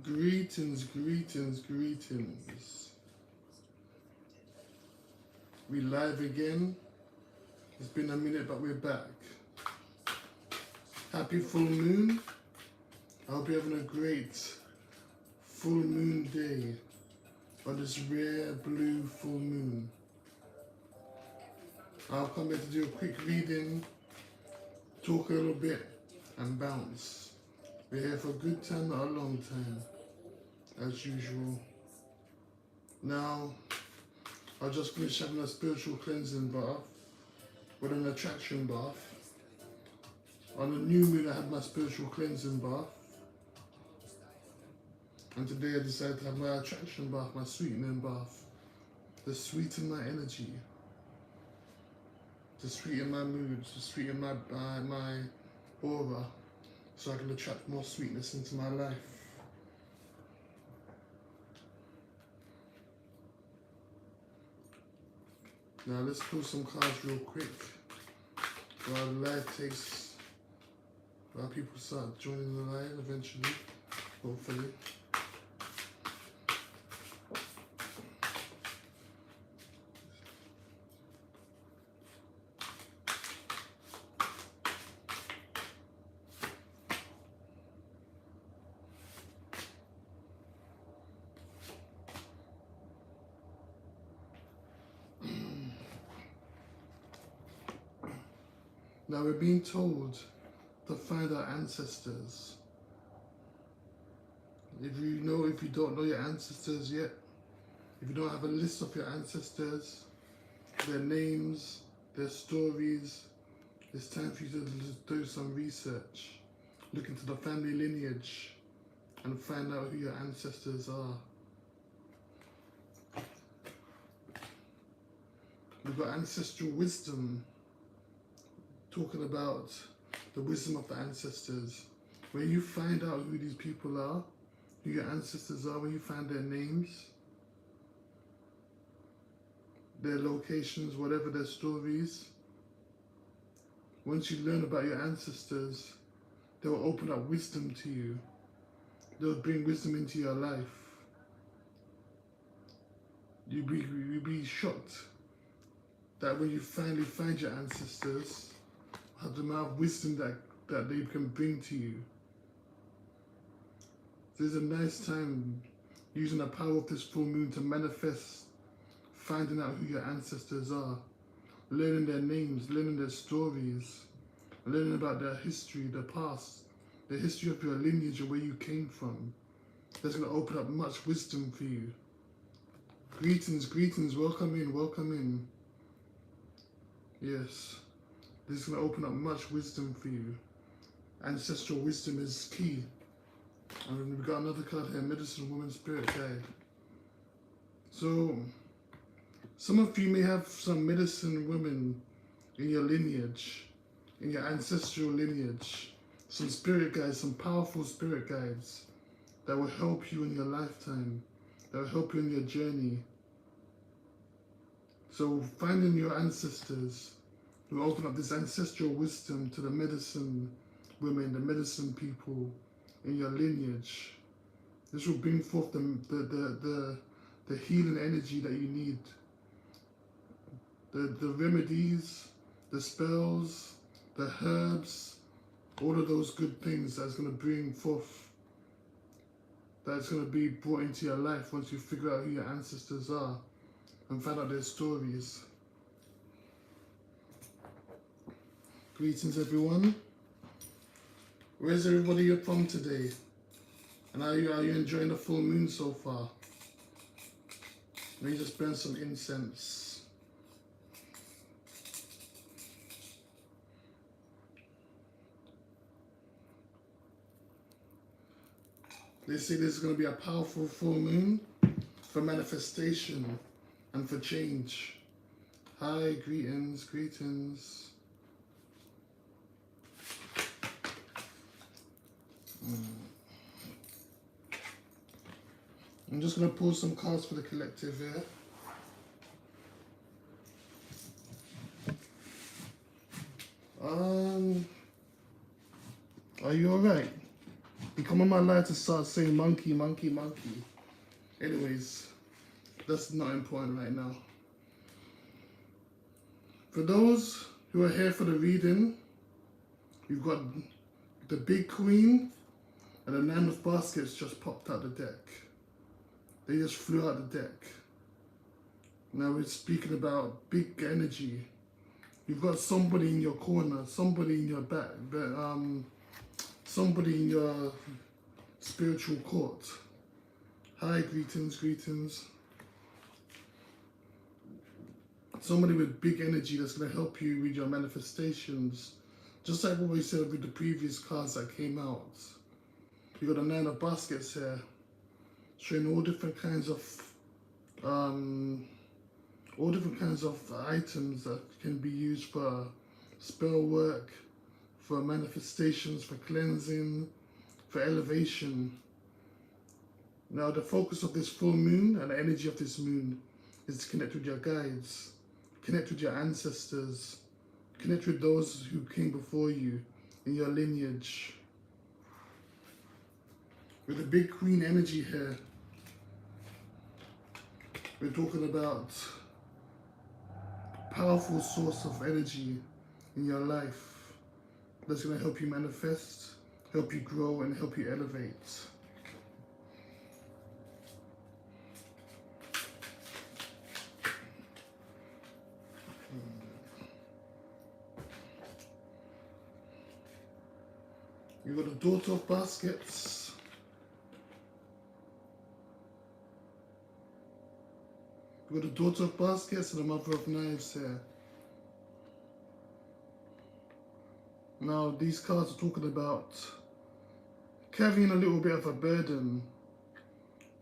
Greetings, greetings, greetings. We live again. It's been a minute, but we're back. Happy full moon. I hope you're having a great full moon day on this rare blue full moon. I'll come here to do a quick reading, talk a little bit, and bounce. We're here for a good time, not a long time, as usual. Now, I just finished having a spiritual cleansing bath with an attraction bath. On the new moon, I had my spiritual cleansing bath. And today I decided to have my attraction bath, my sweetening bath. To sweeten my energy. To sweeten my mood, to sweeten my aura. So I can attract more sweetness into my life. Now let's pull some cards real quick while the live takes, while people start joining the live eventually, hopefully. Now we're being told to find our ancestors. If you don't know your ancestors yet, if you don't have a list of your ancestors, their names, their stories, it's time for you to do some research. Look into the family lineage and find out who your ancestors are. We've got ancestral wisdom, talking about the wisdom of the ancestors. When you find out who these people are, who your ancestors are, when you find their names, their locations, whatever their stories, once you learn about your ancestors, they will open up wisdom to you. They'll bring wisdom into your life. You'll be shocked that when you finally find your ancestors, have the amount of wisdom that they can bring to you. There's a nice time using the power of this full moon to manifest, finding out who your ancestors are, learning their names, learning their stories, learning about their history, their past, the history of your lineage and where you came from. That's going to open up much wisdom for you. Greetings, greetings, welcome in, welcome in. Yes. This is going to open up much wisdom for you. Ancestral wisdom is key. And we've got another card here, Medicine Woman Spirit Guide. So, some of you may have some medicine women in your lineage, in your ancestral lineage. Some spirit guides, some powerful spirit guides that will help you in your lifetime, that will help you in your journey. So, finding your ancestors will open up this ancestral wisdom to the medicine women, the medicine people in your lineage. This will bring forth the healing energy that you need. The remedies, the spells, the herbs, all of those good things that's going to bring forth, that's going to be brought into your life once you figure out who your ancestors are and find out their stories. Greetings everyone. Where's everybody from today? And are you enjoying the full moon so far? Let me just burn some incense. They say this is going to be a powerful full moon for manifestation and for change. Hi, greetings, greetings. I'm just going to pull some cards for the collective here. Are you alright? You come I'm on my line to start saying monkey, monkey, monkey. Anyways, that's not important right now. For those who are here for the reading, you've got the big queen and the 9 of baskets just popped out the deck. They just flew out the deck. Now we're speaking about big energy. You've got somebody in your corner, somebody in your back, somebody in your spiritual court. Hi, greetings, greetings. Somebody with big energy that's going to help you with your manifestations. Just like what we said with the previous cards that came out. You got a 9 of baskets here, showing all different kinds of items that can be used for spell work, for manifestations, for cleansing, for elevation. Now the focus of this full moon and the energy of this moon is to connect with your guides, connect with your ancestors, connect with those who came before you in your lineage. With the big queen energy here, we're talking about a powerful source of energy in your life that's going to help you manifest, help you grow, and help you elevate. You got the daughter of baskets. You got the daughter of baskets and the mother of knives here. Now these cards are talking about carrying a little bit of a burden.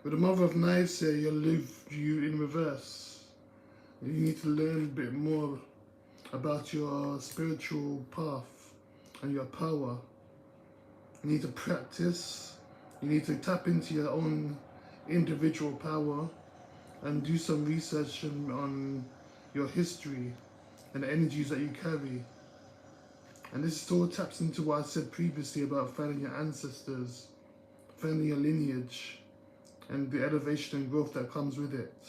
With the mother of knives here, you live you in reverse. You need to learn a bit more about your spiritual path and your power. You need to practice. You need to tap into your own individual power and do some research on your history and the energies that you carry. And this still taps into what I said previously about finding your ancestors, finding your lineage, and the elevation and growth that comes with it.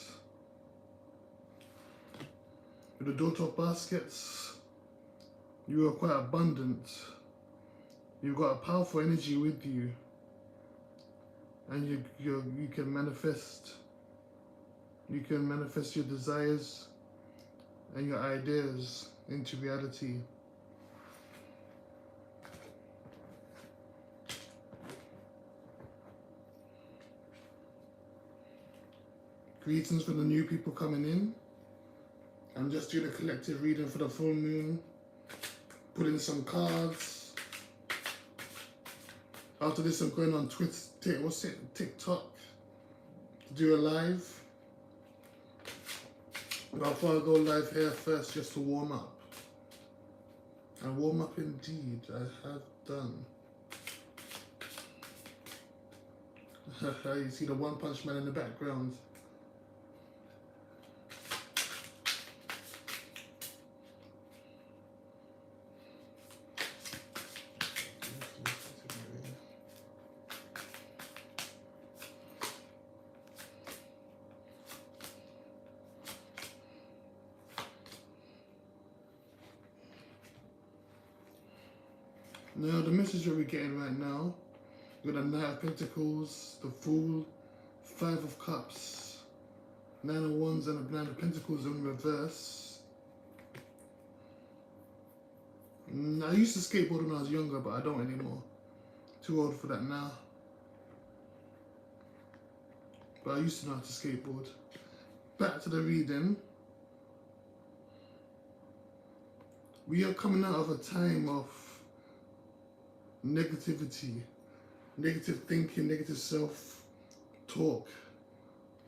With the daughter of baskets, you are quite abundant. You've got a powerful energy with you, and you can manifest. You can manifest your desires and your ideas into reality. Greetings for the new people coming in. I'm just doing a collective reading for the full moon. Put in some cards. After this, I'm going on TikTok to do a live. But I thought I'd go live here first just to warm up. And warm up indeed, I have done. You see the One Punch Man in the background. Now, the message that we're getting right now, we've got the Knight of Pentacles, the Fool, 5 of Cups, 9 of Wands, and the 9 of Pentacles in reverse. I used to skateboard when I was younger, but I don't anymore. Too old for that now. But I used to know how to skateboard. Back to the reading. We are coming out of a time of negativity, negative thinking, negative self-talk,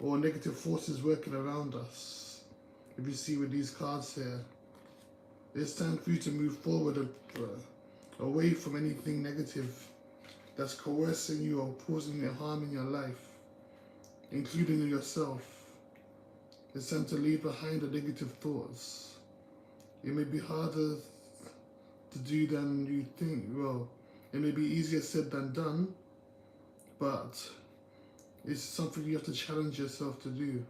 or negative forces working around us. If you see with these cards here, it's time for you to move forward away from anything negative that's coercing you or causing harm in your life, including yourself. It's time to leave behind the negative thoughts. It may be harder to do than you think. Well, it may be easier said than done, but it's something you have to challenge yourself to do.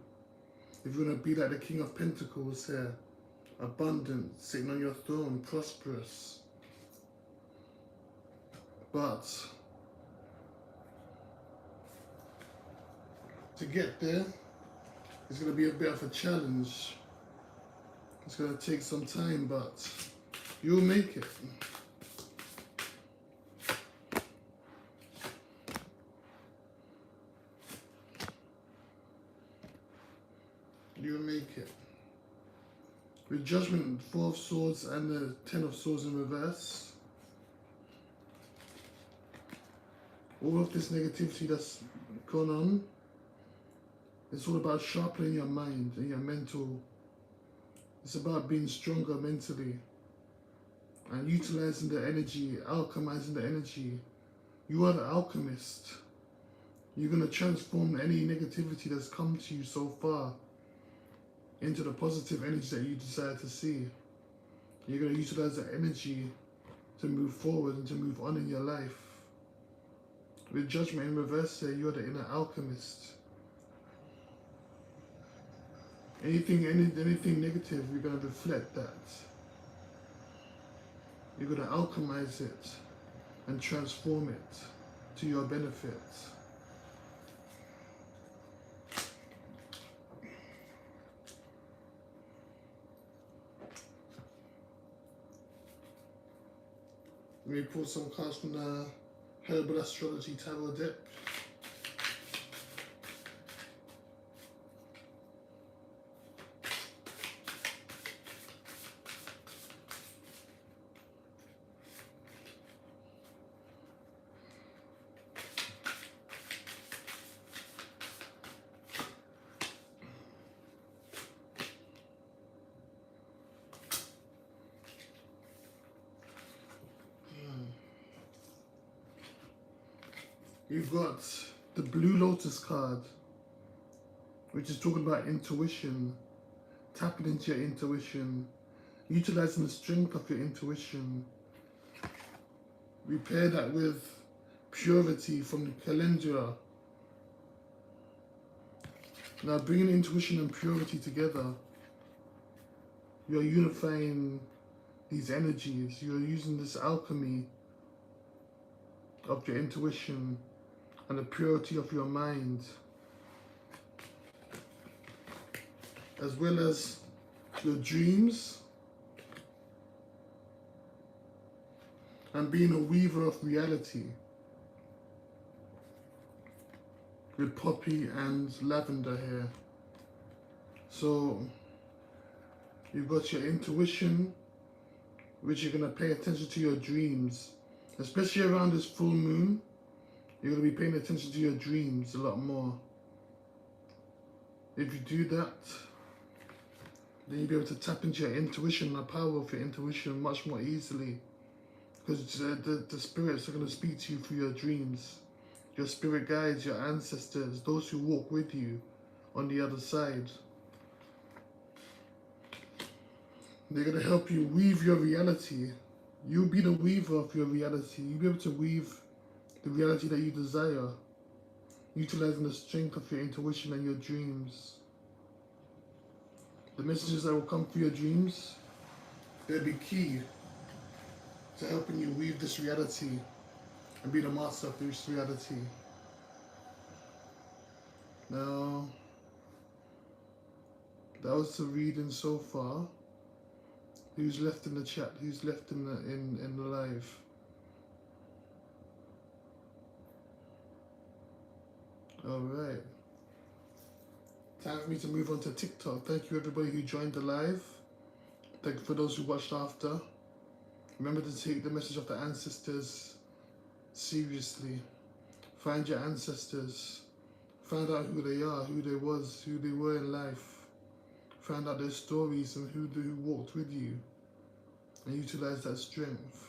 If you want to be like the King of Pentacles here, abundant, sitting on your throne, prosperous. But to get there, it's going to be a bit of a challenge. It's going to take some time, but you'll make it. You'll make it. With Judgment, 4 of Swords and the 10 of Swords in reverse. All of this negativity that's gone on, it's all about sharpening your mind and your mental. It's about being stronger mentally and utilizing the energy, alchemizing the energy. You are the alchemist. You're going to transform any negativity that's come to you so far into the positive energy that you desire to see. You're going to utilize that energy to move forward and to move on in your life. With Judgment in reverse here, you're the inner alchemist. Anything negative, you're going to reflect that. You're going to alchemize it and transform it to your benefit. Let me pull some cards from the Herbal Astrology Tarot deck. You've got the Blue Lotus card, which is talking about intuition, tapping into your intuition, utilizing the strength of your intuition. We pair that with purity from the calendula. Now bringing intuition and purity together, you're unifying these energies. You're using this alchemy of your intuition and the purity of your mind, as well as your dreams, and being a weaver of reality with poppy and lavender here. So you've got your intuition, which you're going to pay attention to your dreams, especially around this full moon. You're going to be paying attention to your dreams a lot more. If you do that, then you'll be able to tap into your intuition, the power of your intuition much more easily. Because the spirits are going to speak to you through your dreams. Your spirit guides, your ancestors, those who walk with you on the other side. They're going to help you weave your reality. You'll be the weaver of your reality. You'll be able to weave the reality that you desire, utilizing the strength of your intuition and your dreams. The messages that will come through your dreams, they'll be key to helping you weave this reality and be the master of this reality. Now, that was the reading so far. Who's left in the chat? Who's left in the live? Alright. Time for me to move on to TikTok. Thank you everybody who joined the live. Thank you for those who watched after. Remember to take the message of the ancestors seriously. Find your ancestors. Find out who they are, who they was, who they were in life. Find out their stories and who walked with you. And utilize that strength.